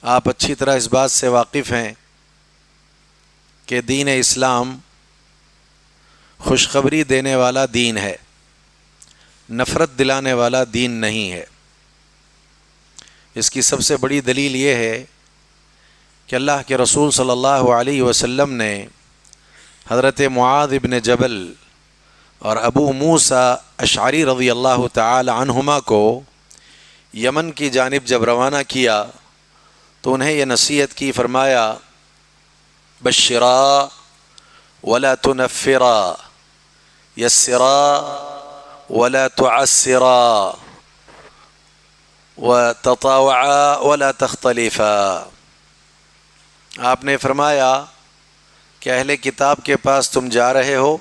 آپ اچھی طرح اس بات سے واقف ہیں کہ دین اسلام خوشخبری دینے والا دین ہے، نفرت دلانے والا دین نہیں ہے۔ اس کی سب سے بڑی دلیل یہ ہے کہ اللہ کے رسول صلی اللہ علیہ وسلم نے حضرت معاذ بن جبل اور ابو موسیٰ اشعری رضی اللہ تعالی عنہما کو یمن کی جانب جب روانہ کیا تو انہیں یہ نصیحت کی، فرمایا بشرا ولا تنفرا یسرا ولا تعسرا وتطاوعا ولا تختلفا۔ آپ نے فرمایا کہ اہل کتاب کے پاس تم جا رہے ہو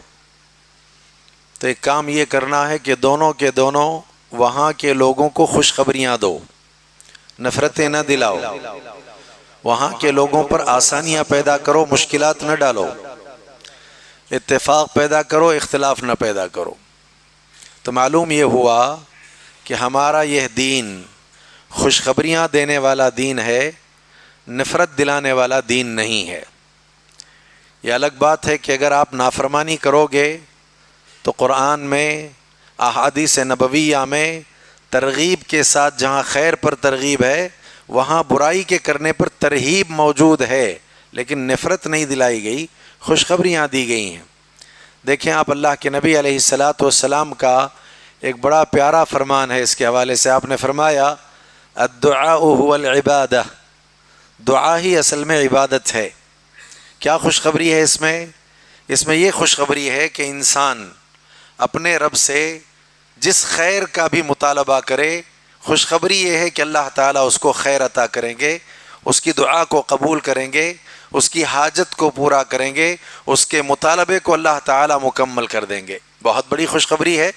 تو ایک کام یہ کرنا ہے کہ دونوں کے دونوں وہاں کے لوگوں کو خوشخبریاں دو، نفرتیں نہ دلاؤ، وہاں کے لوگوں پر آسانیاں پیدا کرو، مشکلات نہ ڈالو، اتفاق پیدا کرو، اختلاف نہ پیدا کرو۔ تو معلوم یہ ہوا کہ ہمارا یہ دین خوشخبریاں دینے والا دین ہے، نفرت دلانے والا دین نہیں ہے۔ یہ الگ بات ہے کہ اگر آپ نافرمانی کرو گے تو قرآن میں، احادیث نبویہ میں ترغیب کے ساتھ جہاں خیر پر ترغیب ہے وہاں برائی کے کرنے پر ترہیب موجود ہے، لیکن نفرت نہیں دلائی گئی، خوشخبریاں دی گئی ہیں۔ دیکھیں آپ اللہ کے نبی علیہ الصلاۃ والسلام کا ایک بڑا پیارا فرمان ہے، اس کے حوالے سے آپ نے فرمایا الدعاء هو العبادہ، دعا ہی اصل میں عبادت ہے۔ کیا خوشخبری ہے اس میں؟ اس میں یہ خوشخبری ہے کہ انسان اپنے رب سے جس خیر کا بھی مطالبہ کرے، خوشخبری یہ ہے کہ اللہ تعالیٰ اس کو خیر عطا کریں گے، اس کی دعا کو قبول کریں گے، اس کی حاجت کو پورا کریں گے، اس کے مطالبے کو اللہ تعالیٰ مکمل کر دیں گے۔ بہت بڑی خوشخبری ہے۔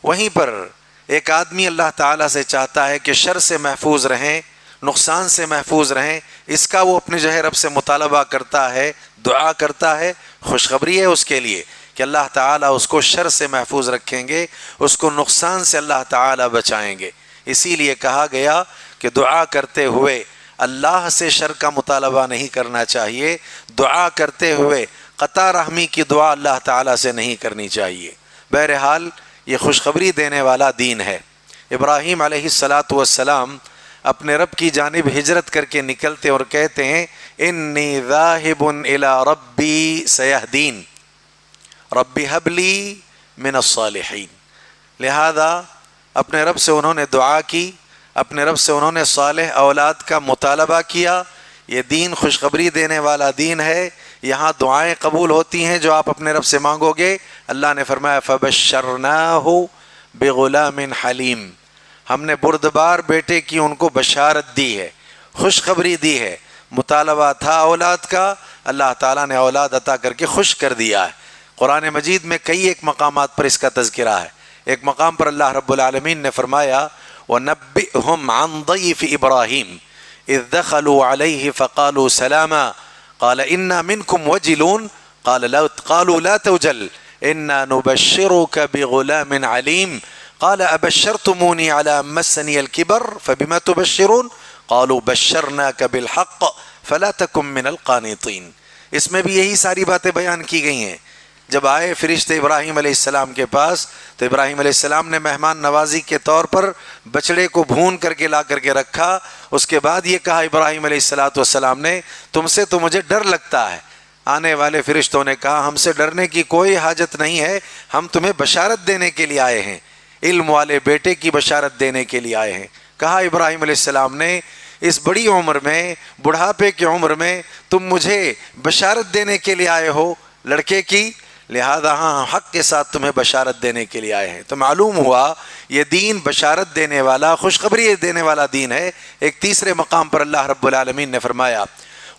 وہیں پر ایک آدمی اللہ تعالیٰ سے چاہتا ہے کہ شر سے محفوظ رہیں، نقصان سے محفوظ رہیں، اس کا وہ اپنے جو ہے رب سے مطالبہ کرتا ہے، دعا کرتا ہے، خوشخبری ہے اس کے لیے کہ اللہ تعالیٰ اس کو شر سے محفوظ رکھیں گے، اس کو نقصان سے اللہ تعالیٰ بچائیں گے۔ اسی لیے کہا گیا کہ دعا کرتے ہوئے اللہ سے شر کا مطالبہ نہیں کرنا چاہیے، دعا کرتے ہوئے قطع رحمی کی دعا اللہ تعالیٰ سے نہیں کرنی چاہیے۔ بہرحال یہ خوشخبری دینے والا دین ہے۔ ابراہیم علیہ السلام اپنے رب کی جانب ہجرت کر کے نکلتے اور کہتے ہیں انی ذاہب الی ربی سیہدین رب ہب لی من الصالحین۔ لہذا اپنے رب سے انہوں نے دعا کی، اپنے رب سے انہوں نے صالح اولاد کا مطالبہ کیا۔ یہ دین خوشخبری دینے والا دین ہے، یہاں دعائیں قبول ہوتی ہیں جو آپ اپنے رب سے مانگو گے۔ اللہ نے فرمایا فبشرناہ بغلام حلیم، ہم نے بردبار بیٹے کی ان کو بشارت دی ہے، خوشخبری دی ہے۔ مطالبہ تھا اولاد کا، اللہ تعالیٰ نے اولاد عطا کر کے خوش کر دیا ہے۔ قرآن مجید میں کئی ایک مقامات پر اس کا تذکرہ ہے۔ ایک مقام پر اللہ رب العالمین نے فرمایا وَنَبِّئْهُمْ عَنْ ضَيْفِ إِبْرَاهِيمَ إِذْ دَخَلُوا عَلَيْهِ فَقَالُوا سَلَامًا قَالَ إِنَّا مِنْكُمْ وَجِلُونَ قالوا لا توجل إِنَّا نُبَشِّرُكَ بِغُلَامٍ عَلِيمٍ قال أبشرتموني على مسني الكبر فبما تبشرون قالوا بشرناك بالحق فلا تكن من القانطين۔ اس میں بھی یہی ساری باتیں بیان کی گئی ہیں۔ جب آئے فرشتے ابراہیم علیہ السلام کے پاس تو ابراہیم علیہ السلام نے مہمان نوازی کے طور پر بچڑے کو بھون کر کے لا کر کے رکھا۔ اس کے بعد یہ کہا ابراہیم علیہ السلام نے تم سے تو مجھے ڈر لگتا ہے۔ آنے والے فرشتوں نے کہا ہم سے ڈرنے کی کوئی حاجت نہیں ہے، ہم تمہیں بشارت دینے کے لیے آئے ہیں، علم والے بیٹے کی بشارت دینے کے لیے آئے ہیں۔ کہا ابراہیم علیہ السلام نے اس بڑی عمر میں، بڑھاپے کی عمر میں تم مجھے بشارت دینے کے لیے آئے ہو لڑکے کی، لہذا ہاں حق کے ساتھ تمہیں بشارت دینے کے لیے آئے ہیں۔ تو معلوم ہوا یہ دین بشارت دینے والا، خوشخبری دینے والا دین ہے۔ ایک تیسرے مقام پر اللہ رب العالمین نے فرمایا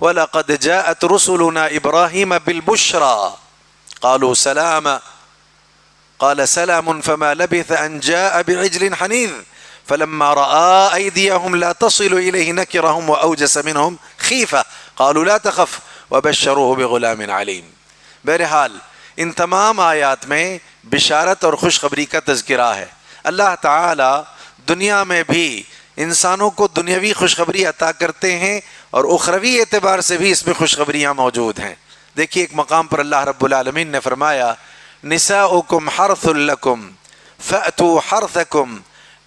وَلَقَدْ جَاءَتْ رُسُلُنَا إِبْرَاهِيمَ بِالْبُشْرَى قَالُوا سَلَامًا قال سلام فما لبث أن جاء بعجل حنيذ فلما رأى أيديهم لا تصل إليه نكرهم وأوجس منهم خيفة قالوا لا تخف وبشروه بغلام عليم۔ بہرحال ان تمام آیات میں بشارت اور خوشخبری کا تذکرہ ہے۔ اللہ تعالی دنیا میں بھی انسانوں کو دنیاوی خوشخبری عطا کرتے ہیں اور اخروی اعتبار سے بھی اس میں خوشخبریاں موجود ہیں۔ دیکھیے ایک مقام پر اللہ رب العالمین نے فرمایا نساؤکم حرث لکم فأتوا حرثکم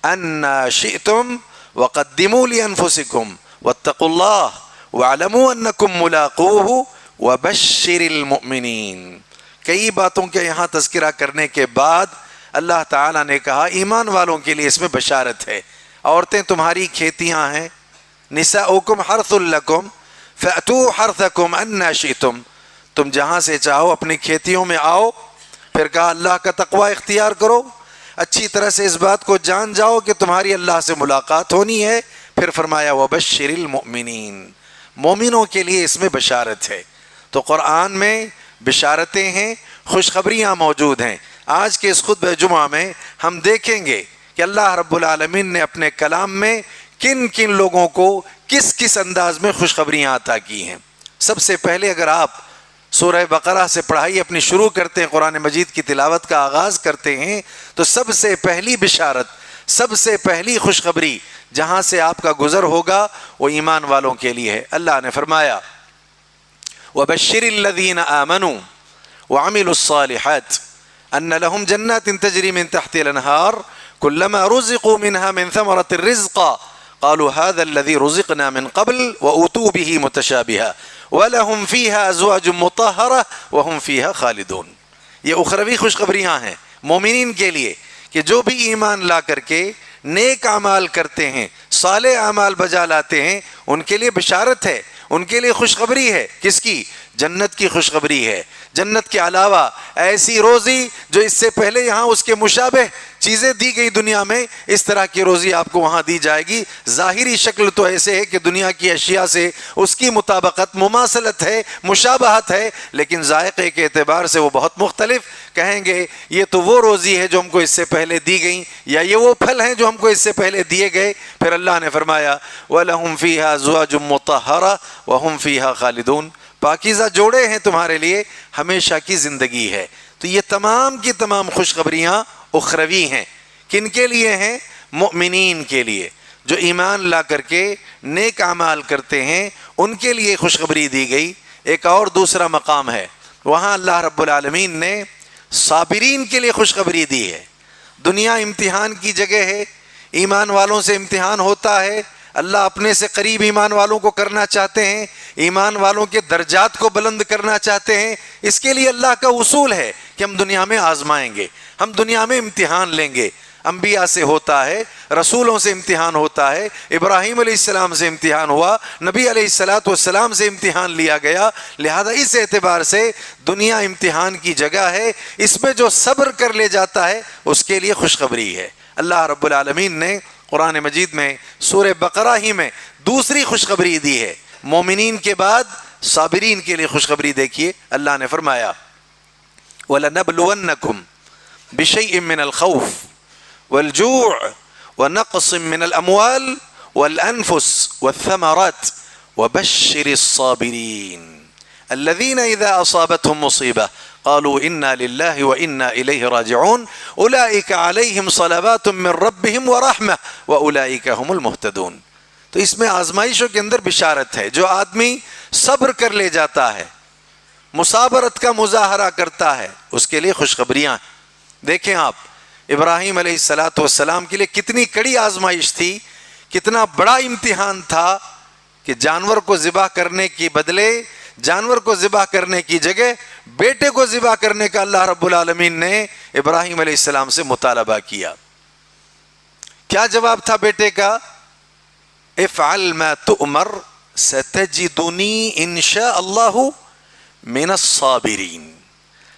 انا شئتم وقدموا لانفسکم واتقوا اللہ واعلموا انکم ملاقوہ وبشر المؤمنین۔ کئی باتوں کے یہاں تذکرہ کرنے کے بعد اللہ تعالیٰ نے کہا ایمان والوں کے لیے اس میں بشارت ہے۔ عورتیں تمہاری کھیتیاں ہیں، نساؤکم حرث لکم فأتوا حرثکم انا شئتم، تم جہاں سے چاہو اپنی کھیتیوں میں آؤ۔ پھر کہا اللہ کا تقوی اختیار کرو، اچھی طرح سے اس بات کو جان جاؤ کہ تمہاری اللہ سے ملاقات ہونی ہے۔ پھر فرمایا وبشر المؤمنین، مومنوں کے لیے اس میں بشارت ہے۔ تو قرآن میں بشارتیں ہیں، خوشخبریاں موجود ہیں۔ آج کے اس خطبہ جمعہ میں ہم دیکھیں گے کہ اللہ رب العالمین نے اپنے کلام میں کن کن لوگوں کو کس کس انداز میں خوشخبریاں عطا کی ہیں۔ سب سے پہلے اگر آپ سورہ بقرہ سے پڑھائی اپنی شروع کرتے ہیں، قرآن مجید کی تلاوت کا آغاز کرتے ہیں، تو سب سے پہلی بشارت، سب سے پہلی خوشخبری جہاں سے آپ کا گزر ہوگا وہ ایمان والوں کے لیے ہے۔ اللہ نے فرمایا وَبَشِّرِ الَّذِينَ آمَنُوا وَعَمِلُوا الصَّالِحَاتِ أَنَّ لَهُمْ جَنَّاتٍ تَجْرِي مِنْ تَحْتِهَا الْأَنْهَارُ كُلَّمَا رُزِقُوا مِنْهَا مِنْ ثَمَرَةٍ رِزْقًا قالوا هذا الذي رزقنا من قبل وأوتوا به متشابها ولهم فيها أزواج مطهرة وهم فيها خالدون۔ یہ اخروی خوشخبریاں ہیں مومنین کے لیے کہ جو بھی ایمان لا کر کے نیک اعمال کرتے ہیں، صالح اعمال بجا لاتے ہیں، ان کے لیے بشارت ہے، ان کے لیے خوشخبری ہے۔ کس کی؟ جنت کی خوشخبری ہے۔ جنت کے علاوہ ایسی روزی جو اس سے پہلے یہاں اس کے مشابہ چیزیں دی گئی دنیا میں، اس طرح کی روزی آپ کو وہاں دی جائے گی۔ ظاہری شکل تو ایسے ہے کہ دنیا کی اشیاء سے اس کی مطابقت، مماثلت ہے، مشابہت ہے، لیکن ذائقے کے اعتبار سے وہ بہت مختلف۔ کہیں گے یہ تو وہ روزی ہے جو ہم کو اس سے پہلے دی گئی، یا یہ وہ پھل ہیں جو ہم کو اس سے پہلے دیے گئے۔ پھر اللہ نے فرمایا وَلَهُمْ فِيهَا أَزْوَاجٌ مُطَهَّرَةٌ وَهُمْ فِيهَا خَالِدُونَ، پاکیزہ جوڑے ہیں تمہارے لیے، ہمیشہ کی زندگی ہے۔ تو یہ تمام کی تمام خوشخبریاں اخروی ہیں۔ کن کے لیے ہیں؟ مؤمنین کے لیے، جو ایمان لا کر کے نیک اعمال کرتے ہیں، ان کے لیے خوشخبری دی گئی۔ ایک اور دوسرا مقام ہے، وہاں اللہ رب العالمین نے صابرین کے لیے خوشخبری دی ہے۔ دنیا امتحان کی جگہ ہے، ایمان والوں سے امتحان ہوتا ہے، اللہ اپنے سے قریب ایمان والوں کو کرنا چاہتے ہیں، ایمان والوں کے درجات کو بلند کرنا چاہتے ہیں۔ اس کے لیے اللہ کا اصول ہے کہ ہم دنیا میں آزمائیں گے، ہم دنیا میں امتحان لیں گے۔ انبیاء سے ہوتا ہے، رسولوں سے امتحان ہوتا ہے، ابراہیم علیہ السلام سے امتحان ہوا، نبی علیہ السلام سے امتحان لیا گیا۔ لہذا اس اعتبار سے دنیا امتحان کی جگہ ہے، اس میں جو صبر کر لے جاتا ہے اس کے لیے خوشخبری ہے۔ اللہ رب العالمین نے قرآن مجید میں سورہ بقرہ ہی میں دوسری خوشخبری دی ہے۔ مومنین کے بعد صابرین کے لیے خوشخبری دیکھیے، اللہ نے فرمایا وَلَنَبْلُوَنَّكُمْ بِشَيْءٍ مِّنَ الْخَوْفِ وَالْجُوعِ وَنَقْصٍ مِّنَ الْأَمْوَالِ وَالْأَنفُسِ وَالثَّمَرَاتِ وَبَشِّرِ الصَّابِرِينَ الَّذِينَ إِذَا أَصَابَتْهُمْ مُصِيبَةٌ قالوا إنا لله وإنا إليه راجعون أولئك عليهم صلوات من ربهم ورحمة وأولئك هم المهتدون۔ تو اس میں آزمائشوں کے اندر بشارت ہے۔ جو آدمی صبر کر لے جاتا ہے، مصابرت کا مظاہرہ کرتا ہے، اس کے لیے خوشخبریاں۔ دیکھیں آپ، ابراہیم علیہ السلام کے لیے کتنی کڑی آزمائش تھی، کتنا بڑا امتحان تھا کہ جانور کو ذبح کرنے کے بدلے، جانور کو ذبح کرنے کی جگہ بیٹے کو ذبح کرنے کا اللہ رب العالمین نے ابراہیم علیہ السلام سے مطالبہ کیا۔ کیا جواب تھا بیٹے کا؟ افعل ما تؤمر ستجدنی انشاء اللہ من الصابرین۔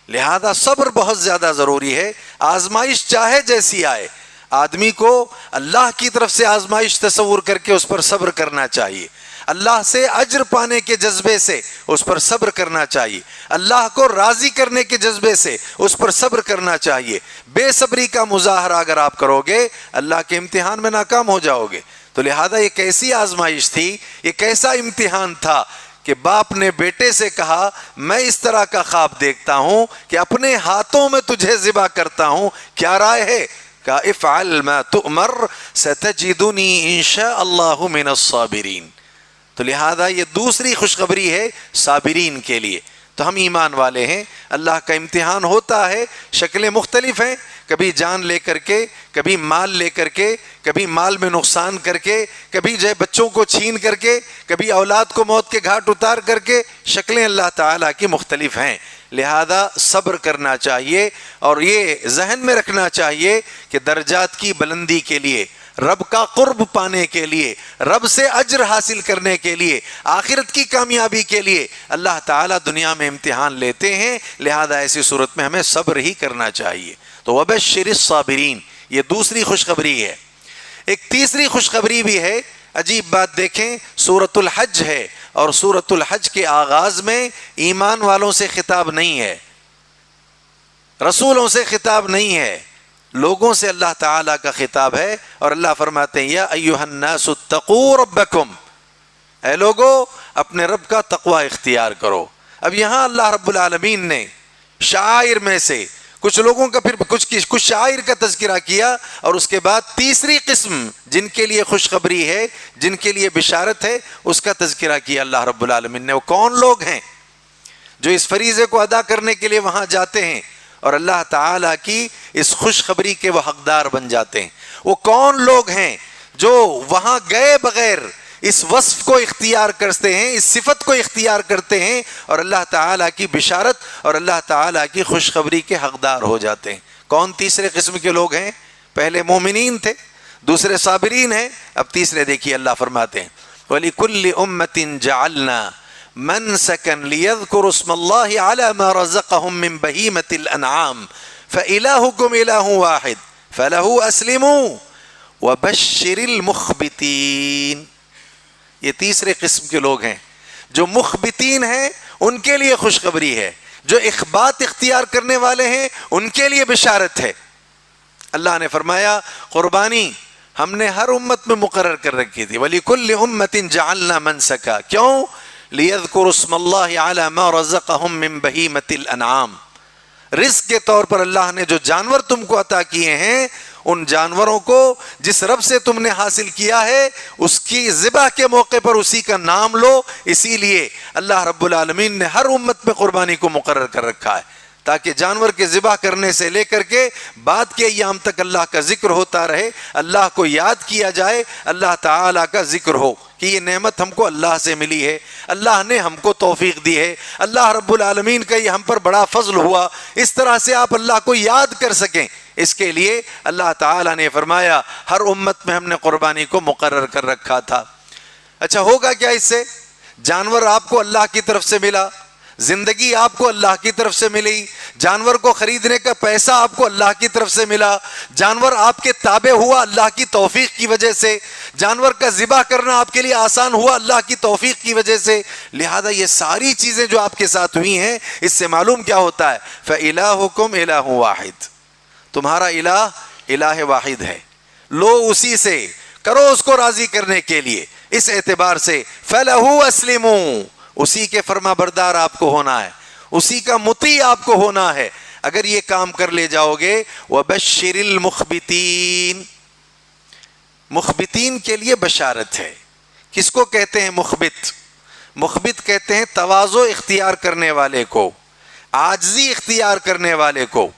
لہذا صبر بہت زیادہ ضروری ہے۔ آزمائش چاہے جیسی آئے، آدمی کو اللہ کی طرف سے آزمائش تصور کر کے اس پر صبر کرنا چاہیے، اللہ سے اجر پانے کے جذبے سے اس پر صبر کرنا چاہیے، اللہ کو راضی کرنے کے جذبے سے اس پر صبر کرنا چاہیے۔ بے صبری کا مظاہرہ اگر آپ کرو گے اللہ کے امتحان میں ناکام ہو جاؤ گے۔ تو لہذا یہ کیسی آزمائش تھی، یہ کیسا امتحان تھا کہ باپ نے بیٹے سے کہا میں اس طرح کا خواب دیکھتا ہوں کہ اپنے ہاتھوں میں تجھے ذبح کرتا ہوں، کیا رائے ہے؟ کہا افعل ما تؤمر ستجدنی انشاء اللہ من الصابرین. تو لہذا یہ دوسری خوشخبری ہے صابرین کے لیے. تو ہم ایمان والے ہیں، اللہ کا امتحان ہوتا ہے، شکلیں مختلف ہیں، کبھی جان لے کر کے، کبھی مال لے کر کے، کبھی مال میں نقصان کر کے، کبھی جو ہے بچوں کو چھین کر کے، کبھی اولاد کو موت کے گھاٹ اتار کر کے. شکلیں اللہ تعالیٰ کی مختلف ہیں، لہذا صبر کرنا چاہیے اور یہ ذہن میں رکھنا چاہیے کہ درجات کی بلندی کے لیے، رب کا قرب پانے کے لیے، رب سے اجر حاصل کرنے کے لیے، آخرت کی کامیابی کے لیے اللہ تعالیٰ دنیا میں امتحان لیتے ہیں. لہذا ایسی صورت میں ہمیں صبر ہی کرنا چاہیے. تو وبشر الصابرین، یہ دوسری خوشخبری ہے. ایک تیسری خوشخبری بھی ہے. عجیب بات دیکھیں، سورۃ الحج ہے اور سورۃ الحج کے آغاز میں ایمان والوں سے خطاب نہیں ہے، رسولوں سے خطاب نہیں ہے، لوگوں سے اللہ تعالیٰ کا خطاب ہے. اور اللہ فرماتے ہیں یا ایھا الناس اتقوا ربکم، اے لوگو اپنے رب کا تقوی اختیار کرو. اب یہاں اللہ رب العالمین نے شعائر میں سے کچھ لوگوں کا پھر کچھ شعائر کا تذکرہ کیا، اور اس کے بعد تیسری قسم جن کے لیے خوشخبری ہے، جن کے لیے بشارت ہے، اس کا تذکرہ کیا اللہ رب العالمین نے. وہ کون لوگ ہیں جو اس فریضے کو ادا کرنے کے لیے وہاں جاتے ہیں اور اللہ تعالیٰ کی اس خوشخبری کے وہ حقدار بن جاتے ہیں؟ وہ کون لوگ ہیں جو وہاں گئے بغیر اس وصف کو اختیار کرتے ہیں، اس صفت کو اختیار کرتے ہیں اور اللہ تعالیٰ کی بشارت اور اللہ تعالیٰ کی خوشخبری کے حقدار ہو جاتے ہیں؟ کون تیسرے قسم کے لوگ ہیں؟ پہلے مومنین تھے، دوسرے صابرین ہیں، اب تیسرے دیکھیے اللہ فرماتے ہیں وَلِكُلِّ أُمَّةٍ جَعَلْنَا مَنْسَكًا لِيَذْكُرُوا اسْمَ اللَّهِ عَلَى مَا رَزَقَهُم مِّن بَهِيمَةِ الْأَنْعَامِ فَإِلَٰهُكُمْ إِلَٰهٌ وَاحِدٌ فَلَهُ أَسْلِمُوا وَبَشِّرِ الْمُخْبِتِينَ. یہ تیسرے قسم کے لوگ ہیں جو مخبتین ہیں، ان کے لیے خوشخبری ہے. جو اخبات اختیار کرنے والے ہیں ان کے لیے بشارت ہے. اللہ نے فرمایا قربانی ہم نے ہر امت میں مقرر کر رکھی تھی. وَلِكُلِّ أُمَّةٍ جَعَلْنَا مَنْسَكًا، کیوں؟ لِيَذْكُرُوا اسْمَ اللَّهِ عَلَى مَا رَزَقَهُم مِّن بَهِيمَةِ الْأَنْعَامِ. رزق کے طور پر اللہ نے جو جانور تم کو عطا کیے ہیں، ان جانوروں کو جس رب سے تم نے حاصل کیا ہے اس کی ذبح کے موقع پر اسی کا نام لو. اسی لیے اللہ رب العالمین نے ہر امت میں قربانی کو مقرر کر رکھا ہے تاکہ جانور کے ذبح کرنے سے لے کر کے بعد کے ایام تک اللہ کا ذکر ہوتا رہے، اللہ کو یاد کیا جائے، اللہ تعالیٰ کا ذکر ہو کہ یہ نعمت ہم کو اللہ سے ملی ہے، اللہ نے ہم کو توفیق دی ہے، اللہ رب العالمین کا یہ ہم پر بڑا فضل ہوا. اس طرح سے آپ اللہ کو یاد کر سکیں، اس کے لیے اللہ تعالیٰ نے فرمایا ہر امت میں ہم نے قربانی کو مقرر کر رکھا تھا. اچھا ہوگا کیا اس سے؟ جانور آپ کو اللہ کی طرف سے ملا، زندگی آپ کو اللہ کی طرف سے ملی، جانور کو خریدنے کا پیسہ آپ کو اللہ کی طرف سے ملا، جانور آپ کے تابع ہوا اللہ کی توفیق کی وجہ سے، جانور کا ذبح کرنا آپ کے لیے آسان ہوا اللہ کی توفیق کی وجہ سے. لہذا یہ ساری چیزیں جو آپ کے ساتھ ہوئی ہیں، اس سے معلوم کیا ہوتا ہے؟ فَإِلَٰهُكُمْ إِلَٰهٌ وَاحِدٌ، تمہارا الہ واحد ہے، لو اسی سے کرو اس کو راضی کرنے کے لیے. اس اعتبار سے فَلَهُ أَسْلِمُوا، اسی کے فرما بردار آپ کو ہونا ہے، اسی کا مطیع آپ کو ہونا ہے. اگر یہ کام کر لے جاؤ گے وَبَشِّرِ الْمُخْبِتِينَ، مخبتین کے لیے بشارت ہے. کس کو کہتے ہیں مخبت؟ مخبت کہتے ہیں تواضع اختیار کرنے والے کو، عاجزی اختیار کرنے والے کو.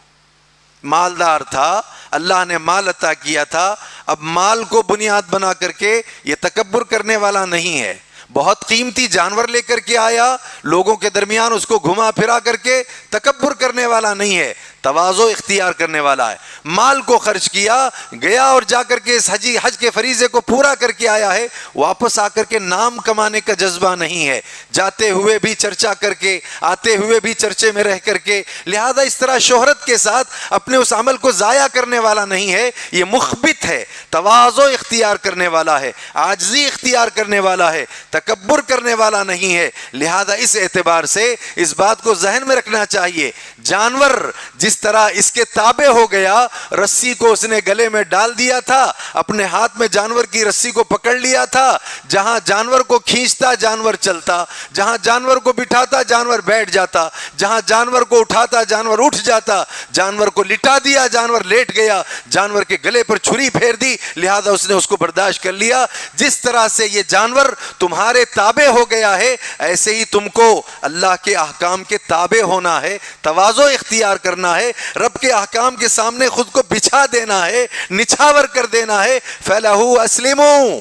مالدار تھا، اللہ نے مال عطا کیا تھا، اب مال کو بنیاد بنا کر کے یہ تکبر کرنے والا نہیں ہے. بہت قیمتی جانور لے کر کے آیا، لوگوں کے درمیان اس کو گھما پھرا کر کے تکبر کرنے والا نہیں ہے، تواضع اختیار کرنے والا ہے. مال کو خرچ کیا، گیا اور جا کر کے اس حج کے فریضے کو پورا کر کے آیا ہے. واپس آ کر کے نام کمانے کا جذبہ نہیں ہے، جاتے ہوئے بھی چرچا کر کے، آتے ہوئے بھی چرچے میں رہ کر کے. لہذا اس طرح شہرت کے ساتھ اپنے اس عمل کو ضائع کرنے والا نہیں ہے. یہ مخبت ہے، تواضع اختیار کرنے والا ہے، عاجزی اختیار کرنے والا ہے، تکبر کرنے والا نہیں ہے. لہذا اس اعتبار سے اس بات کو ذہن میں رکھنا چاہیے، جانور جس جس طرح اس کے تابع ہو گیا، رسی کو اس نے گلے میں ڈال دیا تھا، اپنے ہاتھ میں جانور کی رسی کو پکڑ لیا تھا، جہاں جانور کو کھینچتا جانور چلتا، جہاں جانور کو بٹھاتا جانور بیٹھ جاتا، جہاں جانور کو اٹھاتا جانور اٹھ جاتا، جانور کو لٹا دیا جانور لیٹ گیا، جانور کے گلے پر چھری پھیر دی، لہذا اس نے اس کو برداشت کر لیا۔ جس طرح سے یہ جانور تمہارے تابع ہو گیا ہے، ایسے ہی تم کو اللہ کے احکام کے تابع ہونا ہے، تواضع اختیار کرنا ہے، رب کے احکام کے سامنے خود کو بچھا دینا ہے، نچھاور کر دینا ہے۔ فَلَهُ أَسْلِمُوا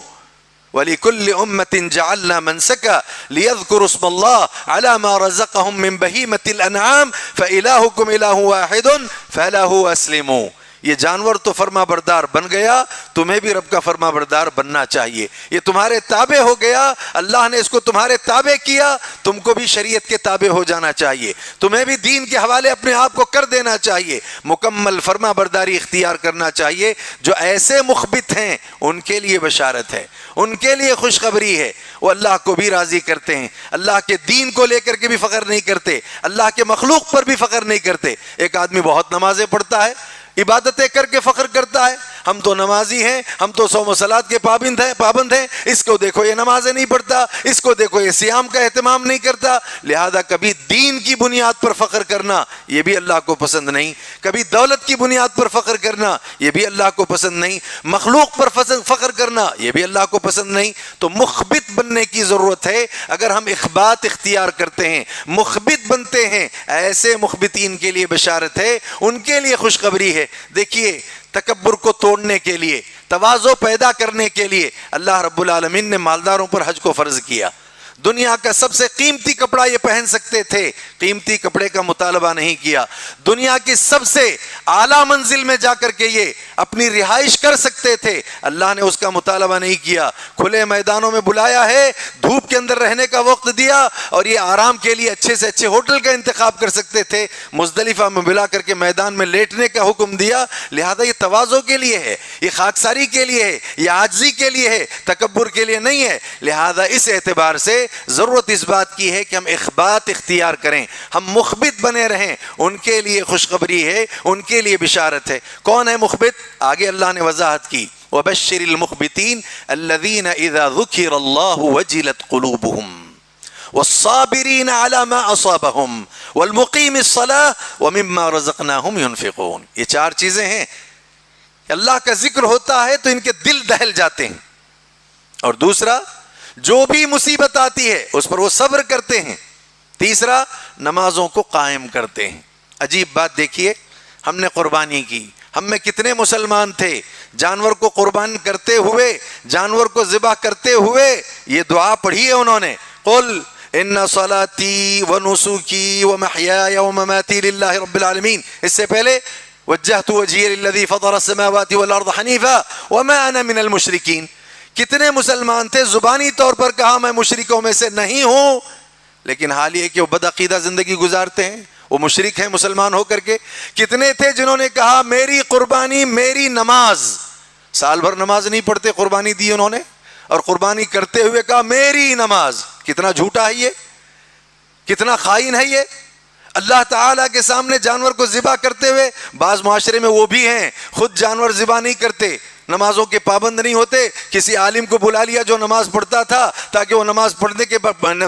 وَلِكُلِّ أُمَّةٍ جَعَلْنَا مَنْسَكًا لِيَذْكُرُوا اسْمَ اللَّهِ عَلَى مَا رَزَقَهُم مِّن بَهِيمَةِ الْأَنْعَامِ فَإِلَٰهُكُمْ إِلَٰهٌ وَاحِدٌ فَلَهُ أَسْلِمُوا۔ یہ جانور تو فرما بردار بن گیا، تمہیں بھی رب کا فرما بردار بننا چاہیے۔ یہ تمہارے تابع ہو گیا، اللہ نے اس کو تمہارے تابع کیا، تم کو بھی شریعت کے تابع ہو جانا چاہیے، تمہیں بھی دین کے حوالے اپنے آپ کو کر دینا چاہیے، مکمل فرما برداری اختیار کرنا چاہیے۔ جو ایسے مخبت ہیں ان کے لیے بشارت ہے، ان کے لیے خوشخبری ہے، وہ اللہ کو بھی راضی کرتے ہیں، اللہ کے دین کو لے کر کے بھی فخر نہیں کرتے، اللہ کے مخلوق پر بھی فخر نہیں کرتے۔ ایک آدمی بہت نمازیں پڑھتا ہے، عبادتیں کر کے فخر کرتا ہے، ہم تو نمازی ہیں، ہم تو صوم و صلات کے پابند ہیں، اس کو دیکھو یہ نمازیں نہیں پڑھتا، اس کو دیکھو یہ صیام کا اہتمام نہیں کرتا۔ لہذا کبھی دین کی بنیاد پر فخر کرنا یہ بھی اللہ کو پسند نہیں، کبھی دولت کی بنیاد پر فخر کرنا یہ بھی اللہ کو پسند نہیں، مخلوق پر فخر کرنا یہ بھی اللہ کو پسند نہیں۔ تو مخبت بننے کی ضرورت ہے۔ اگر ہم اخبات اختیار کرتے ہیں، مخبت بنتے ہیں، ایسے مخبتین کے لیے بشارت ہے، ان کے لیے خوشخبری ہے۔ دیکھیے، تکبر کو توڑنے کے لیے، تواضع پیدا کرنے کے لیے اللہ رب العالمین نے مالداروں پر حج کو فرض کیا۔ دنیا کا سب سے قیمتی کپڑا یہ پہن سکتے تھے، قیمتی کپڑے کا مطالبہ نہیں کیا۔ دنیا کی سب سے اعلیٰ منزل میں جا کر کے یہ اپنی رہائش کر سکتے تھے، اللہ نے اس کا مطالبہ نہیں کیا۔ کھلے میدانوں میں بلایا ہے، دھوپ کے اندر رہنے کا وقت دیا، اور یہ آرام کے لیے اچھے سے اچھے ہوٹل کا انتخاب کر سکتے تھے، مزدلفہ میں بلا کر کے میدان میں لیٹنے کا حکم دیا۔ لہذا یہ تواضع کے لیے ہے، یہ خاکساری کے لیے ہے، یہ عاجزی کے لیے ہے، تکبر کے لیے نہیں ہے۔ لہذا اس اعتبار سے ضرورت اس بات کی ہے کہ ہم اخبات اختیار کریں، ہم مخبت بنے رہیں، ان کے لیے خوشخبری ہے، ان کے لیے بشارت ہے۔ کون ہے مخبت؟ آگے اللہ نے وضاحت کی، وَبَشِّرِ الْمُخْبِتِينَ الَّذِينَ إِذَا ذُكِرَ اللَّهُ وَجِلَتْ قُلُوبُهُمْ وَالصَّابِرِينَ عَلَى مَا أَصَابَهُمْ وَالْمُقِيمِ الصَّلَاةَ وَمِمَّا رَزَقْنَاهُمْ يُنْفِقُونَ۔ یہ چار چیزیں ہیں، اللہ کا ذکر ہوتا ہے تو ان کے دل دہل جاتے ہیں، اور دوسرا جو بھی مصیبت آتی ہے اس پر وہ صبر کرتے ہیں، تیسرا نمازوں کو قائم کرتے ہیں۔ عجیب بات دیکھیے، ہم نے قربانی کی، ہم میں کتنے مسلمان تھے جانور کو قربان کرتے ہوئے، جانور کو ذبح کرتے ہوئے یہ دعا پڑھی ہے انہوں نے، قل ان صلاتی ونسکی ومحیای ومماتی للہ رب العالمین۔ اس سے پہلے وجہت وجہی للذی فطر السماوات والارض حنیفا وما انا من المشرکین۔ کتنے مسلمان تھے زبانی طور پر کہا میں مشرکوں میں سے نہیں ہوں، لیکن حال یہ کہ وہ بدعقیدہ زندگی گزارتے ہیں، وہ مشرک ہیں مسلمان ہو کر کے۔ کتنے تھے جنہوں نے کہا میری قربانی میری نماز، سال بھر نماز نہیں پڑھتے، قربانی دی انہوں نے، اور قربانی کرتے ہوئے کہا میری نماز۔ کتنا جھوٹا ہے یہ، کتنا خائن ہے یہ۔ اللہ تعالیٰ کے سامنے جانور کو ذبح کرتے ہوئے، بعض معاشرے میں وہ بھی ہیں خود جانور ذبح نہیں کرتے، نمازوں کے پابند نہیں ہوتے، کسی عالم کو بلا لیا جو نماز پڑھتا تھا تاکہ وہ نماز پڑھنے کے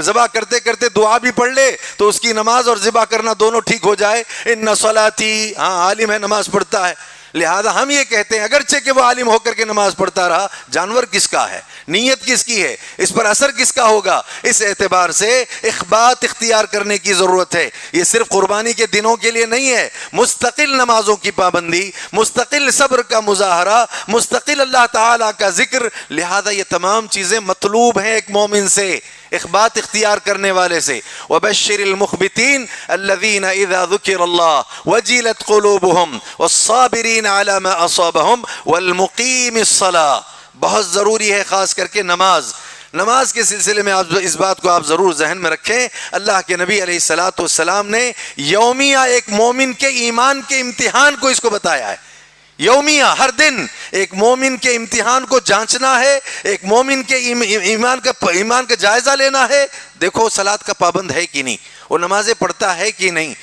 ذبح کرتے کرتے دعا بھی پڑھ لے تو اس کی نماز اور ذبح کرنا دونوں ٹھیک ہو جائے۔ ان صلاتی، ہاں عالم ہے نماز پڑھتا ہے، لہذا ہم یہ کہتے ہیں اگرچہ کہ وہ عالم ہو کر کے نماز پڑھتا رہا، جانور کس کا ہے، نیت کس کی ہے، اس پر اثر کس کا ہوگا۔ اس اعتبار سے اخبات اختیار کرنے کی ضرورت ہے۔ یہ صرف قربانی کے دنوں کے لیے نہیں ہے، مستقل نمازوں کی پابندی، مستقل صبر کا مظاہرہ، مستقل اللہ تعالیٰ کا ذکر، لہذا یہ تمام چیزیں مطلوب ہیں ایک مومن سے، اخبات اختیار کرنے والے سے۔ وَبَشِّرِ الْمُخْبِتِينَ الَّذِينَ إِذَا ذُكِرَ اللَّهُ وَجِلَتْ قُلُوبُهُمْ وَالصَّابِرِينَ عَلَى مَا أَصَابَهُمْ وَالْمُقِيمِ الصَّلَاةِ۔ بہت ضروری ہے خاص کر کے نماز کے سلسلے میں آپ اس بات کو آپ ضرور ذہن میں رکھیں۔ اللہ کے نبی علیہ السلام نے یومیہ ایک مومن کے ایمان کے امتحان کو اس کو بتایا ہے۔ یومیہ، ہر دن ایک مومن کے امتحان کو جانچنا ہے، ایک مومن کے ایمان کا جائزہ لینا ہے۔ دیکھو صلاۃ کا پابند ہے کہ نہیں، وہ نمازیں پڑھتا ہے کہ نہیں۔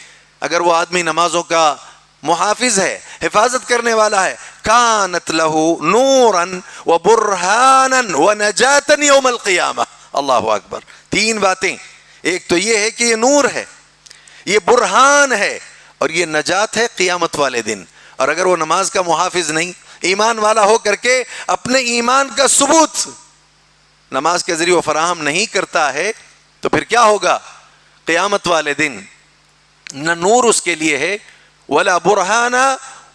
اگر وہ آدمی نمازوں کا محافظ ہے، حفاظت کرنے والا ہے. کانت لہ نوراً و برہاناً و نجاتاً یوم القیامہ. اللہ اکبر. تین باتیں. ایک تو یہ ہے کہ یہ نور ہے، یہ برہان ہے، اور یہ نجات ہے قیامت والے دن. اور اگر وہ نماز کا محافظ نہیں، ایمان والا ہو کر کے اپنے ایمان کا ثبوت نماز کے ذریعے وہ فراہم نہیں کرتا ہے، تو پھر کیا ہوگا قیامت والے دن؟ نہ نور اس کے لیے ہے، ولا برہان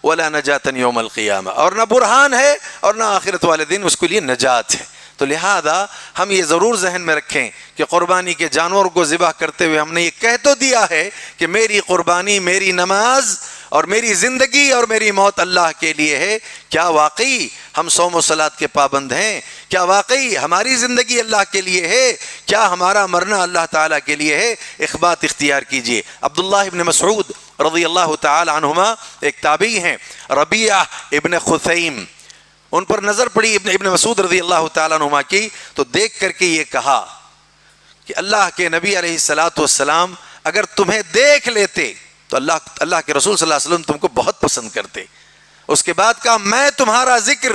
ولا نجات یوم القیامہ، اور نہ برہان ہے اور نہ آخرت والے دن اس کے لیے نجات ہے. تو لہذا ہم یہ ضرور ذہن میں رکھیں کہ قربانی کے جانور کو ذبح کرتے ہوئے ہم نے یہ کہہ تو دیا ہے کہ میری قربانی، میری نماز اور میری زندگی اور میری موت اللہ کے لیے ہے. کیا واقعی ہم صوم و صلات کے پابند ہیں؟ کیا واقعی ہماری زندگی اللہ کے لیے ہے؟ کیا ہمارا مرنا اللہ تعالیٰ کے لیے ہے؟ اخبات اختیار کیجئے. عبداللہ ابن مسعود رضی اللہ تعالی عنہما ایک تابعی ہیں، ربیعہ ابن خثیم، ان پر نظر پڑی ابن مسعود رضی اللہ تعالیٰ عنہما کی، تو دیکھ کر کے یہ کہا کہ اللہ کے نبی علیہ الصلاۃ والسلام اگر تمہیں دیکھ لیتے تو اللہ کے رسول صلی اللہ علیہ وسلم تم کو بہت پسند کرتے. اس کے بعد کہا میں تمہارا ذکر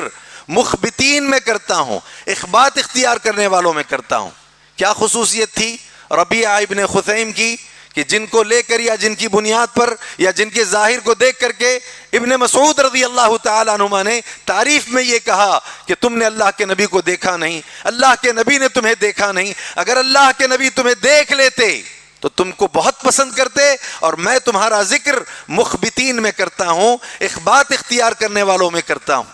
مخبتین میں کرتا ہوں، اخبات اختیار کرنے والوں میں کرتا ہوں. کیا خصوصیت تھی ربیعہ ابن خثیم کی کہ جن کو لے کر یا جن کی بنیاد پر یا جن کے ظاہر کو دیکھ کر کے ابن مسعود رضی اللہ تعالی عنہما نے تعریف میں یہ کہا کہ تم نے اللہ کے نبی کو دیکھا نہیں، اللہ کے نبی نے تمہیں دیکھا نہیں. اگر اللہ کے نبی تمہیں دیکھ لیتے تو تم کو بہت پسند کرتے، اور میں تمہارا ذکر مخبتین میں کرتا ہوں، اخبات اختیار کرنے والوں میں کرتا ہوں.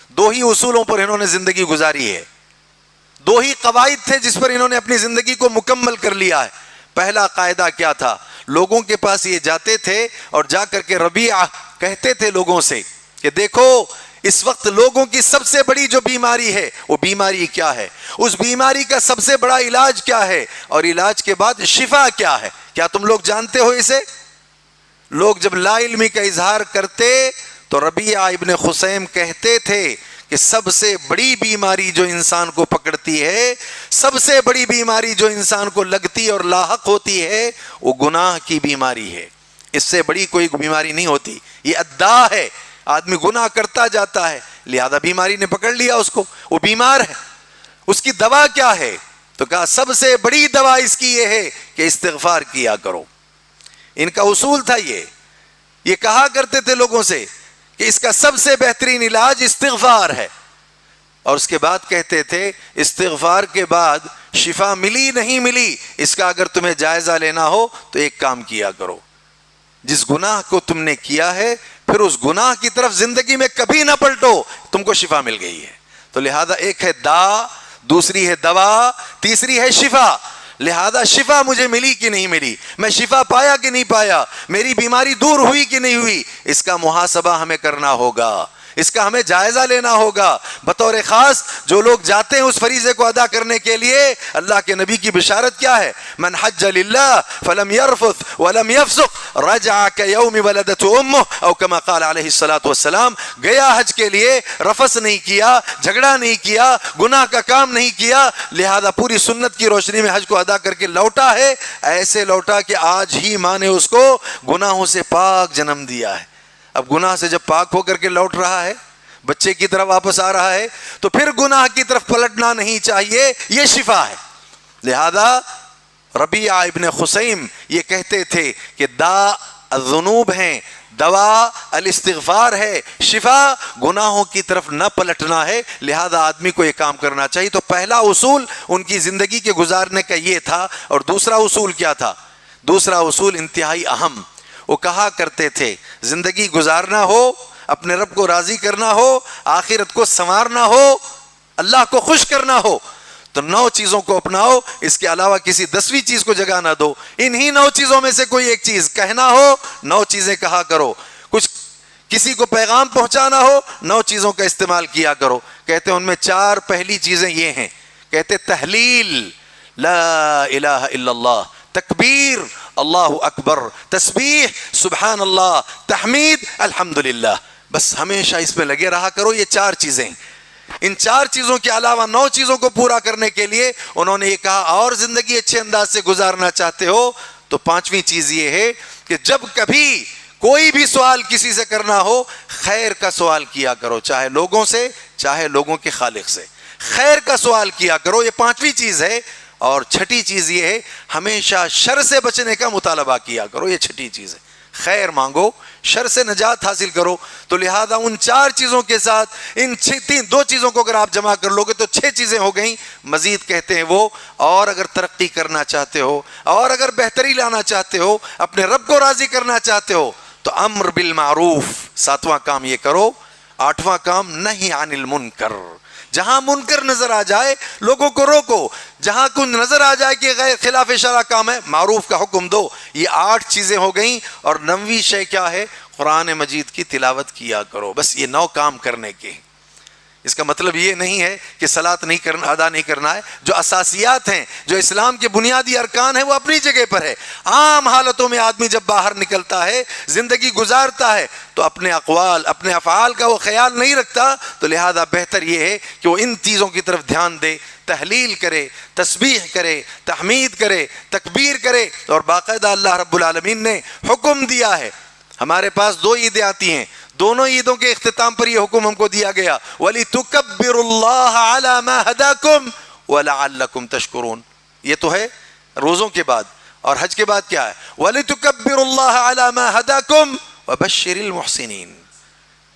دو ہی اصولوں پر انہوں نے زندگی گزاری ہے، دو ہی قواعد تھے جس پر انہوں نے اپنی زندگی کو مکمل کر لیا ہے. پہلا قاعدہ کیا تھا؟ لوگوں کے پاس یہ جاتے تھے اور جا کر کے ربیعہ کہتے تھے لوگوں سے کہ دیکھو اس وقت لوگوں کی سب سے بڑی جو بیماری ہے وہ بیماری کیا ہے، اس بیماری کا سب سے بڑا علاج کیا ہے، اور علاج کے بعد شفا کیا ہے. کیا تم لوگ جانتے ہو اسے؟ لوگ جب لا علمی کا اظہار کرتے تو ربیعہ ابن خثیم کہتے تھے کہ سب سے بڑی بیماری جو انسان کو پکڑتی ہے، سب سے بڑی بیماری جو انسان کو لگتی اور لاحق ہوتی ہے، وہ گناہ کی بیماری ہے. اس سے بڑی کوئی بیماری نہیں ہوتی. یہ ادعا ہے، آدمی گناہ کرتا جاتا ہے، لہذا بیماری نے پکڑ لیا اس کو، وہ بیمار ہے. اس کی دوا کیا ہے؟ تو کہا سب سے بڑی دوا اس کی یہ ہے کہ استغفار کیا کرو. ان کا اصول تھا یہ کہا کرتے تھے لوگوں سے کہ اس کا سب سے بہترین علاج استغفار ہے. اور اس کے بعد کہتے تھے استغفار کے بعد شفا ملی نہیں ملی اس کا اگر تمہیں جائزہ لینا ہو تو ایک کام کیا کرو، جس گناہ کو تم نے کیا ہے پھر اس گناہ کی طرف زندگی میں کبھی نہ پلٹو، تم کو شفا مل گئی ہے. تو لہذا ایک ہے دا، دوسری ہے دوا، تیسری ہے شفا. لہذا شفا مجھے ملی کہ نہیں ملی، میں شفا پایا کہ نہیں پایا، میری بیماری دور ہوئی کہ نہیں ہوئی، اس کا محاسبہ ہمیں کرنا ہوگا، اس کا ہمیں جائزہ لینا ہوگا. بطور خاص جو لوگ جاتے ہیں اس فریضے کو ادا کرنے کے لیے، اللہ کے نبی کی بشارت کیا ہے؟ من حج للہ فلم يرفث ولم يفسق رجع كيوم ولدته امه او كما قال علیہ الصلوۃ والسلام. گیا حج کے لیے، رفث نہیں کیا، جھگڑا نہیں کیا، گناہ کا کام نہیں کیا، لہذا پوری سنت کی روشنی میں حج کو ادا کر کے لوٹا ہے، ایسے لوٹا کہ آج ہی ماں نے اس کو گناہوں سے پاک جنم دیا ہے. اب گناہ سے جب پاک ہو کر کے لوٹ رہا ہے، بچے کی طرف واپس آ رہا ہے، تو پھر گناہ کی طرف پلٹنا نہیں چاہیے. یہ شفا ہے. لہذا ربیعہ ابن خثیم یہ کہتے تھے کہ دا الذنوب ہیں، دوا الاستغفار ہے، شفا گناہوں کی طرف نہ پلٹنا ہے. لہذا آدمی کو یہ کام کرنا چاہیے. تو پہلا اصول ان کی زندگی کے گزارنے کا یہ تھا. اور دوسرا اصول کیا تھا؟ دوسرا اصول انتہائی اہم. وہ کہا کرتے تھے زندگی گزارنا ہو، اپنے رب کو راضی کرنا ہو، آخرت کو سنوارنا ہو، اللہ کو خوش کرنا ہو، تو 9 چیزوں کو اپناؤ، اس کے علاوہ کسی 10ویں چیز کو جگہ نہ دو. انہی 9 چیزوں میں سے کوئی ایک چیز کہنا ہو، 9 چیزیں کہا کرو. کچھ کسی کو پیغام پہنچانا ہو، 9 چیزوں کا استعمال کیا کرو. کہتے ہیں ان میں 4 پہلی چیزیں یہ ہیں. کہتے تحلیل لا الہ الا اللہ، تکبیر اللہ اکبر، تسبیح سبحان اللہ، تحمید الحمدللہ. بس ہمیشہ اس میں لگے رہا کرو. یہ 4 چیزیں. ان 4 چیزوں کے علاوہ 9 چیزوں کو پورا کرنے کے لیے انہوں نے یہ کہا اور زندگی اچھے انداز سے گزارنا چاہتے ہو تو 5ویں چیز یہ ہے کہ جب کبھی کوئی بھی سوال کسی سے کرنا ہو خیر کا سوال کیا کرو، چاہے لوگوں سے چاہے لوگوں کے خالق سے، خیر کا سوال کیا کرو. یہ پانچویں چیز ہے. اور چھٹی چیز یہ ہے ہمیشہ شر سے بچنے کا مطالبہ کیا کرو. یہ چھٹی چیز ہے، خیر مانگو، شر سے نجات حاصل کرو. تو لہذا ان چار چیزوں کے ساتھ ان دو چیزوں کو اگر آپ جمع کر لو گے تو 6 چیزیں ہو گئیں. مزید کہتے ہیں وہ، اور اگر ترقی کرنا چاہتے ہو اور اگر بہتری لانا چاہتے ہو، اپنے رب کو راضی کرنا چاہتے ہو، تو امر بالمعروف 7واں کام یہ کرو. 8واں کام نہی عن المنکر. جہاں منکر نظر آ جائے لوگوں کو روکو، جہاں کوئی نظر آ جائے کہ غیر خلاف شرع کام ہے معروف کا حکم دو. یہ 8 چیزیں ہو گئیں. اور 9ویں شے کیا ہے؟ قرآن مجید کی تلاوت کیا کرو. بس یہ 9 کام کرنے کے. اس کا مطلب یہ نہیں ہے کہ صلاۃ نہیں کرنا، ادا نہیں کرنا ہے. جو اساسیات ہیں، جو اسلام کے بنیادی ارکان ہیں، وہ اپنی جگہ پر ہے. عام حالتوں میں آدمی جب باہر نکلتا ہے، زندگی گزارتا ہے، تو اپنے اقوال اپنے افعال کا وہ خیال نہیں رکھتا. تو لہذا بہتر یہ ہے کہ وہ ان چیزوں کی طرف دھیان دے، تحلیل کرے، تسبیح کرے، تحمید کرے، تکبیر کرے. اور باقاعدہ اللہ رب العالمین نے حکم دیا ہے. ہمارے پاس 2 عیدیں آتی ہیں، دونوں عیدوں کے اختتام پر یہ حکم ہم کو دیا گیا، وَلِتُكَبِّرُوا اللَّهَ عَلَى مَا هَدَاكُمْ وَلَعَلَّكُمْ تَشْكُرُونَ. یہ تو ہے روزوں کے بعد. اور حج کے بعد کیا ہے؟ وَلِتُكَبِّرُوا اللَّهَ عَلَى مَا هَدَاكُمْ وَبَشِّرِ الْمُحْسِنِينَ.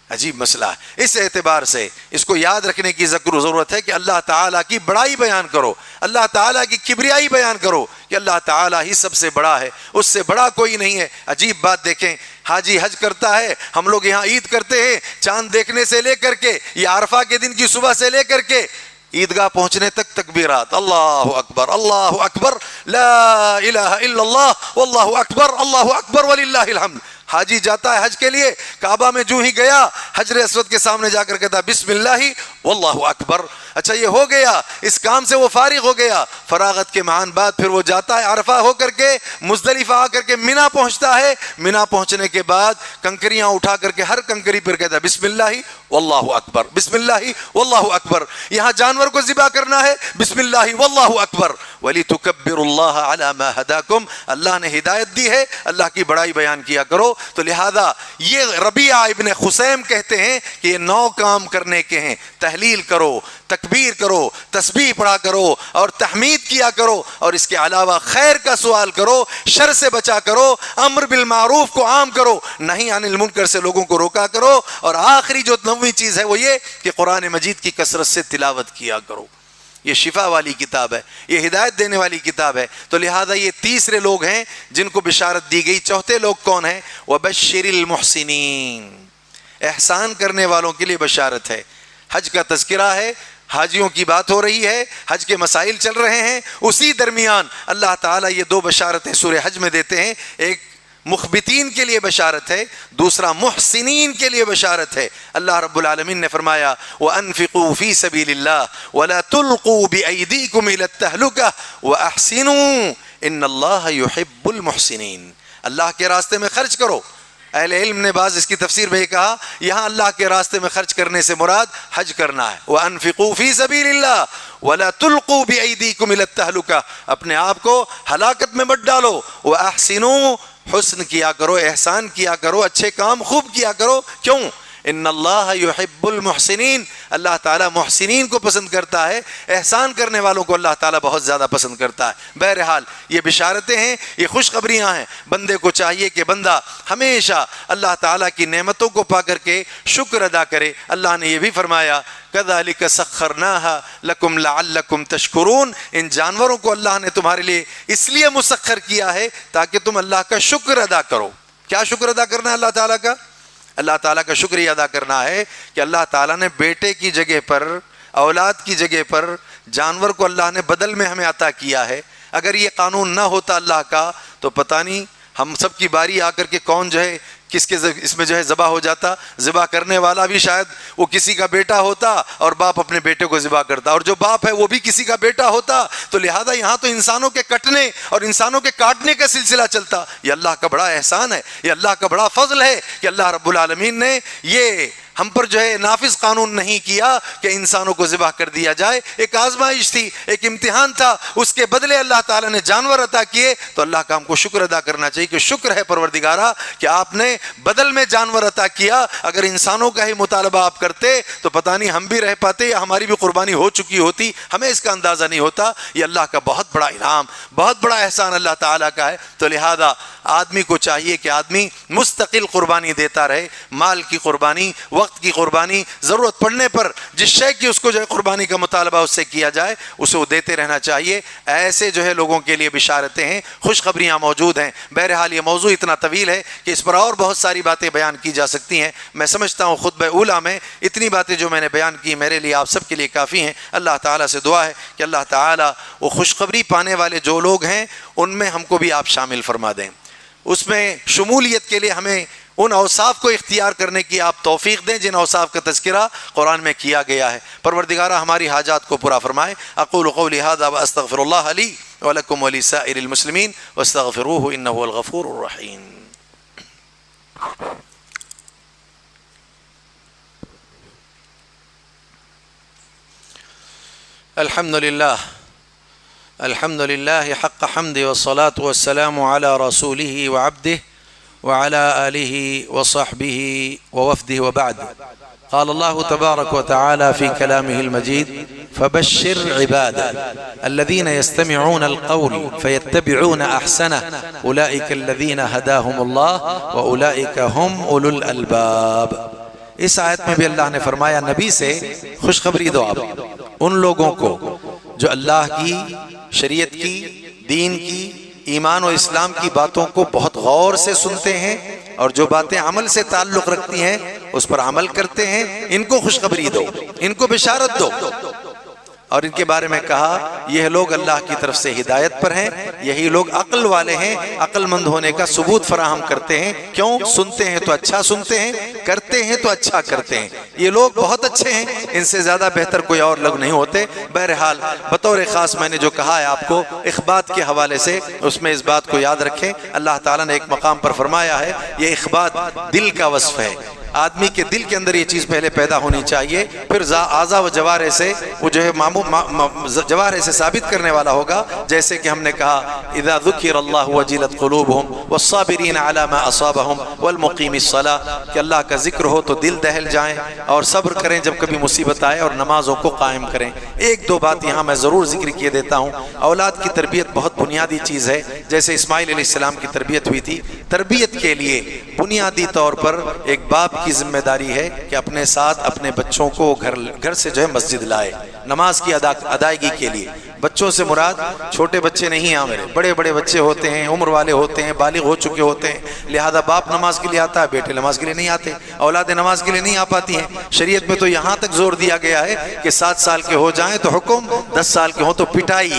عجیب مسئلہ ہے. اس اعتبار سے اس کو یاد رکھنے کی ضرورت ہے کہ اللہ تعالیٰ کی بڑائی بیان کرو، اللہ تعالیٰ کی کبریائی بیان کرو کہ اللہ تعالیٰ ہی سب سے بڑا ہے، اس سے بڑا کوئی نہیں ہے. عجیب بات دیکھیں، حاجی حج کرتا ہے، ہم لوگ یہاں عید کرتے ہیں، چاند دیکھنے سے لے کر کے یا عرفہ کے دن کی صبح سے لے کر کے عیدگاہ پہنچنے تک تکبیرات، اللہ اکبر اللہ اکبر لا الہ الا اللہ واللہ اکبر اللہ اکبر وللہ الحمد. حاجی جاتا ہے حج کے لیے، کعبہ میں جو ہی گیا حجر اسود کے سامنے جا کر کہتا بسم اللہ واللہ اکبر. اچھا یہ ہو گیا، اس کام سے وہ فارغ ہو گیا. فراغت کے معان بعد پھر وہ جاتا ہے عرفہ ہو کر کے مزدلفہ آ کر کے منا پہنچتا ہے. منا پہنچنے کے بعد کنکریاں اٹھا کر کے ہر کنکری پر کہتا ہے بسم اللہ واللہ اکبر بسم اللہ واللہ اکبر. یہاں جانور کو ذبح کرنا ہے، بسم اللہ واللہ اکبر. وَلِتُكَبِّرُوا اللَّهَ عَلَى مَا هَدَاكُمْ. اللہ نے ہدایت دی ہے، اللہ کی بڑائی بیان کیا کرو. تو لہذا یہ ربیعہ ابن خثیم کہتے ہیں کہ یہ 9 کام کرنے کے ہیں. تحلیل کرو، تکبیر کرو، تسبیح پڑھا کرو اور تحمید کیا کرو. اور اس کے علاوہ خیر کا سوال کرو، شر سے بچا کرو، امر بالمعروف کو عام کرو، نہی عن المنکر سے لوگوں کو روکا کرو. اور آخری جو 9ویں چیز ہے وہ یہ کہ قرآن مجید کی کثرت سے تلاوت کیا کرو. یہ شفا والی کتاب ہے، یہ ہدایت دینے والی کتاب ہے. تو لہذا یہ تیسرے لوگ ہیں جن کو بشارت دی گئی. چوتھے لوگ کون ہیں؟ وَبَشِّرِ الْمُحْسِنِينَ. احسان کرنے والوں کے لیے بشارت ہے. حج کا تذکرہ ہے، حاجیوں کی بات ہو رہی ہے، حج کے مسائل چل رہے ہیں، اسی درمیان اللہ تعالیٰ یہ 2 بشارتیں سورہ حج میں دیتے ہیں. ایک مخبتین کے لیے بشارت ہے، دوسرا محسنین کے لیے بشارت ہے. اللہ رب العالمین نے فرمایا وَأَنفِقُوا فِي سَبِيلِ اللَّهِ وَلَا تُلْقُوا بِأَيْدِيكُمْ إِلَى التَّهْلُكَةِ وَأَحْسِنُوا إِنَّ اللَّهَ يُحِبُّ الْمُحْسِنِينَ. اللہ کے راستے میں خرچ کرو. اہل علم نے بعض اس کی تفسیر میں کہا یہاں اللہ کے راستے میں خرچ کرنے سے مراد حج کرنا ہے. وَأَنفِقُوا فِي سَبِيلِ اللَّهِ وَلَا تُلْقُوا بِأَيْدِيكُمْ إِلَى التَّهْلُكَةِ. اپنے آپ کو ہلاکت میں مت ڈالو. وَأَحْسِنُوا، حسن کیا کرو، احسان کیا کرو، اچھے کام خوب کیا کرو. کیوں؟ ان اللہ یحب المحسنین. اللہ تعالیٰ محسنین کو پسند کرتا ہے، احسان کرنے والوں کو اللہ تعالیٰ بہت زیادہ پسند کرتا ہے. بہرحال یہ بشارتیں ہیں، یہ خوشخبریاں ہیں. بندے کو چاہیے کہ بندہ ہمیشہ اللہ تعالیٰ کی نعمتوں کو پا کر کے شکر ادا کرے. اللہ نے یہ بھی فرمایا كَذَلِكَ سَخَّرْنَاهَا لَكُمْ لَعَلَّكُمْ تَشْكُرُونَ. ان جانوروں کو اللہ نے تمہارے لیے اس لیے مسخر کیا ہے تاکہ تم اللہ کا شکر ادا کرو. کیا شکر ادا کرنا ہے اللہ تعالیٰ کا؟ اللہ تعالیٰ کا شکریہ ادا کرنا ہے کہ اللہ تعالیٰ نے بیٹے کی جگہ پر، اولاد کی جگہ پر جانور کو اللہ نے بدل میں ہمیں عطا کیا ہے. اگر یہ قانون نہ ہوتا اللہ کا تو پتہ نہیں ہم سب کی باری آ کر کے کون جو ہے کس کے اس میں جو ہے ذبح ہو جاتا. ذبح کرنے والا بھی شاید وہ کسی کا بیٹا ہوتا اور باپ اپنے بیٹے کو ذبح کرتا، اور جو باپ ہے وہ بھی کسی کا بیٹا ہوتا. تو لہذا یہاں تو انسانوں کے کٹنے اور انسانوں کے کاٹنے کا سلسلہ چلتا. یہ اللہ کا بڑا احسان ہے، یہ اللہ کا بڑا فضل ہے کہ اللہ رب العالمین نے یہ ہم پر جو ہے نافذ قانون نہیں کیا کہ انسانوں کو ذبح کر دیا جائے. ایک آزمائش تھی, ایک امتحان تھا, اس کے بدلے اللہ تعالیٰ نے جانور عطا کیے. تو اللہ کا ہم کو شکر ادا کرنا چاہیے کہ شکر ہے پروردگارہ کہ آپ نے بدل میں جانور عطا کیا. اگر انسانوں کا ہی مطالبہ آپ کرتے تو پتہ نہیں ہم بھی رہ پاتے یا ہماری بھی قربانی ہو چکی ہوتی, ہمیں اس کا اندازہ نہیں ہوتا. یہ اللہ کا بہت بڑا انعام, بہت بڑا احسان اللہ تعالیٰ کا ہے. تو لہذا آدمی کو چاہیے کہ آدمی مستقل قربانی دیتا رہے, مال کی قربانی, وقت کی قربانی, ضرورت پڑنے پر جس شے کی اس کو جو ہے قربانی کا مطالبہ اس سے کیا جائے اسے وہ دیتے رہنا چاہیے. ایسے جو ہے لوگوں کے لیے بشارتیں ہیں, خوشخبریاں موجود ہیں. بہرحال یہ موضوع اتنا طویل ہے کہ اس پر اور بہت ساری باتیں بیان کی جا سکتی ہیں. میں سمجھتا ہوں خطبہ اولیٰ میں اتنی باتیں جو میں نے بیان کی میرے لیے آپ سب کے لیے کافی ہیں. اللہ تعالیٰ سے دعا ہے کہ اللہ تعالیٰ وہ خوشخبری پانے والے جو لوگ ہیں ان میں ہم کو بھی آپ شامل فرما دیں. اس میں شمولیت کے لیے ہمیں ان اوصاف کو اختیار کرنے کی آپ توفیق دیں جن اوصاف کا تذکرہ قرآن میں کیا گیا ہے. پروردگارہ ہماری حاجات کو پورا فرمائے. اقول قولی ھذا واستغفر اللہ لی ولکم ولسائر المسلمین واستغفروہ انہ هو الغفور الرحیم. الحمد لله حق حمده والصلاة والسلام على رسوله وعبده وعلى آله وصحبه ووفده وبعد. قال الله تبارك وتعالى في كلامه المجيد فبشر عباده الذين يستمعون القول فيتبعون أحسنه أولئك الذين هداهم الله وأولئك هم أولو الألباب. اس آیت میں بھی اللہ نے فرمایا نبی سے خوشخبری دو آپ ان لوگوں کو جو اللہ کی, شریعت کی, دین کی, ایمان و اسلام کی باتوں کو بہت غور سے سنتے ہیں اور جو باتیں عمل سے تعلق رکھتی ہیں اس پر عمل کرتے ہیں. ان کو خوشخبری دو, ان کو بشارت دو. اور ان کے بارے میں کہا یہ لوگ اللہ کی طرف سے ہدایت پر ہیں, یہی لوگ عقل والے ہیں, عقل مند ہونے کا ثبوت فراہم کرتے ہیں. کیوں؟ سنتے ہیں تو اچھا سنتے ہیں, کرتے ہیں تو اچھا کرتے ہیں. یہ لوگ بہت اچھے ہیں, ان سے زیادہ بہتر کوئی اور لوگ نہیں ہوتے. بہرحال بطور خاص میں نے جو کہا ہے آپ کو اخبات کے حوالے سے, اس میں اس بات کو یاد رکھیں. اللہ تعالیٰ نے ایک مقام پر فرمایا ہے یہ اخبات دل کا وصف ہے. آدمی کے دل کے اندر یہ چیز پہلے پیدا ہونی چاہیے, پھر اعضاء و جوارح سے وہ جو ہے جوارح سے ثابت کرنے والا ہوگا. جیسے کہ ہم نے کہا اذا ذکر اللہ وجلت قلوبہم والصابرین علی ما اصابہم والمقیم الصلاۃ, کہ اللہ کا ذکر ہو تو دل دہل جائیں اور صبر کریں جب کبھی مصیبت آئے اور نمازوں کو قائم کریں. ایک دو بات یہاں میں ضرور ذکر کیے دیتا ہوں. اولاد کی تربیت بہت بنیادی چیز ہے. جیسے اسماعیل علیہ السلام کی تربیت ہوئی تھی, تربیت کے لیے بنیادی طور پر ایک باپ کی ذمہ داری ہے کہ اپنے ساتھ اپنے بچوں کو گھر سے جو ہے مسجد لائے نماز کی ادائیگی کے لیے. بچوں سے مراد چھوٹے بچے نہیں ہیں, میرے بڑے بڑے بچے ہوتے ہیں, عمر والے ہوتے ہیں, بالغ ہو چکے ہوتے ہیں. لہذا باپ نماز کے لیے آتا ہے, بیٹے نماز کے لیے نہیں آتے, اولاد نماز کے لیے نہیں آ پاتی ہیں. شریعت میں تو یہاں تک زور دیا گیا ہے کہ 7 سال کے ہو جائیں تو حکم, 10 سال کے ہوں تو پٹائی.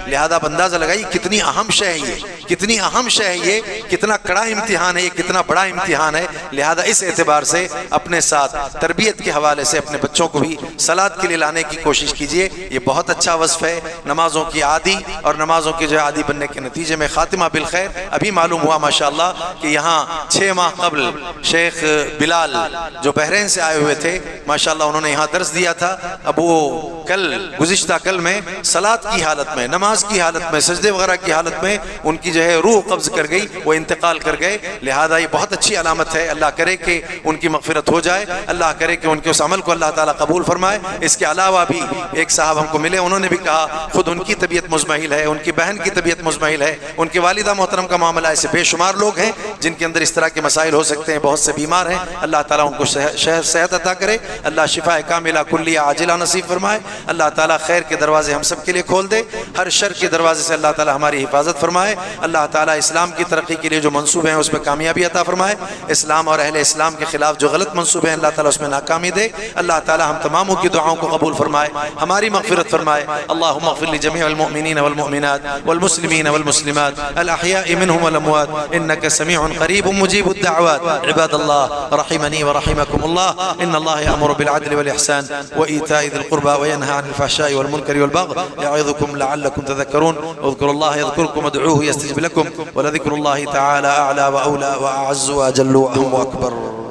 لہذا اندازہ لگائیے کتنی اہم شے ہے یہ, کتنی اہم شے ہے یہ, کتنا کڑا امتحان ہے یہ, کتنا بڑا امتحان ہے. لہذا اس اعتبار سے اپنے ساتھ تربیت کے حوالے سے اپنے بچوں کو بھی صلاۃ کے لیے لانے کی کوشش کیجیے. یہ بہت اچھا وصف ہے نمازوں کی عادی, اور نمازوں کی جو عادی بننے کے نتیجے میں خاتمہ بالخیر. ابھی معلوم ہوا ماشاءاللہ کہ یہاں 6 ماہ قبل شیخ بلال جو بحرین سے آئے ہوئے تھے ماشاءاللہ انہوں نے یہاں درس دیا تھا. اب وہ گزشتہ کل میں صلاۃ کی حالت میں, نماز کی حالت میں, سجدے وغیرہ کی حالت میں ان کی جو ہے روح قبض کر گئی, وہ انتقال کر گئے. لہذا یہ بہت اچھی علامت ہے. اللہ کرے کہ ان کی مغفرت ہو جائے, اللہ کرے کہ ان کے اس عمل کو اللہ تعالیٰ قبول فرمائے. اس کے علاوہ بھی ایک صاحب ہم کو ملے, انہوں نے بھی کہا خود ان کی طبیعت مزمحل ہے, ان کی بہن کی طبیعت مزمحل ہے, ان کی والدہ محترم کا معاملہ. ایسے بے شمار لوگ ہیں جن کے اندر اس طرح کے مسائل ہو سکتے ہیں, بہت سے بیمار ہیں. اللہ تعالیٰ ان کو صحت عطا کرے, اللہ شفا کاملہ کلیہ عاجلہ نصیب فرمائے. اللہ تعالیٰ خیر کے دروازے ہم سب کے لیے کھول دے, ہر شر کے دروازے سے اللہ تعالیٰ ہماری حفاظت فرمائے. اللہ تعالیٰ اسلام کی ترقی کے لیے جو منصوبے ہیں اس میں کامیابی عطا فرمائے. اسلام اور اہل اسلام کے خلاف جو غلط منصوبے ہیں اللہ تعالیٰ اس میں ناکامی دے. اللہ تعالیٰ ہم تماموں کی دعاؤں کو قبول فرمائے, ہماری مغفرت فرمائے. اللہم اغفر لجمیع المؤمنین والمؤمنات والمسلمین والمسلمات الاحیاء منهم والاموات انك سمیع قریب مجیب الدعوات. عباد اللہ رحمنی ورحمکم اللہ, ان اللہ یأمر بالعدل والاحسان وایتاء ذی القربى وینہی عن الفحشاء والمنکر والبغی یعظکم لعلکم تذکرون. اذکروا اللہ یذکرکم وادعوه یستجب لکم ولذکر اللہ تعالی اعلی واولی واعز واجل واهم واکبر.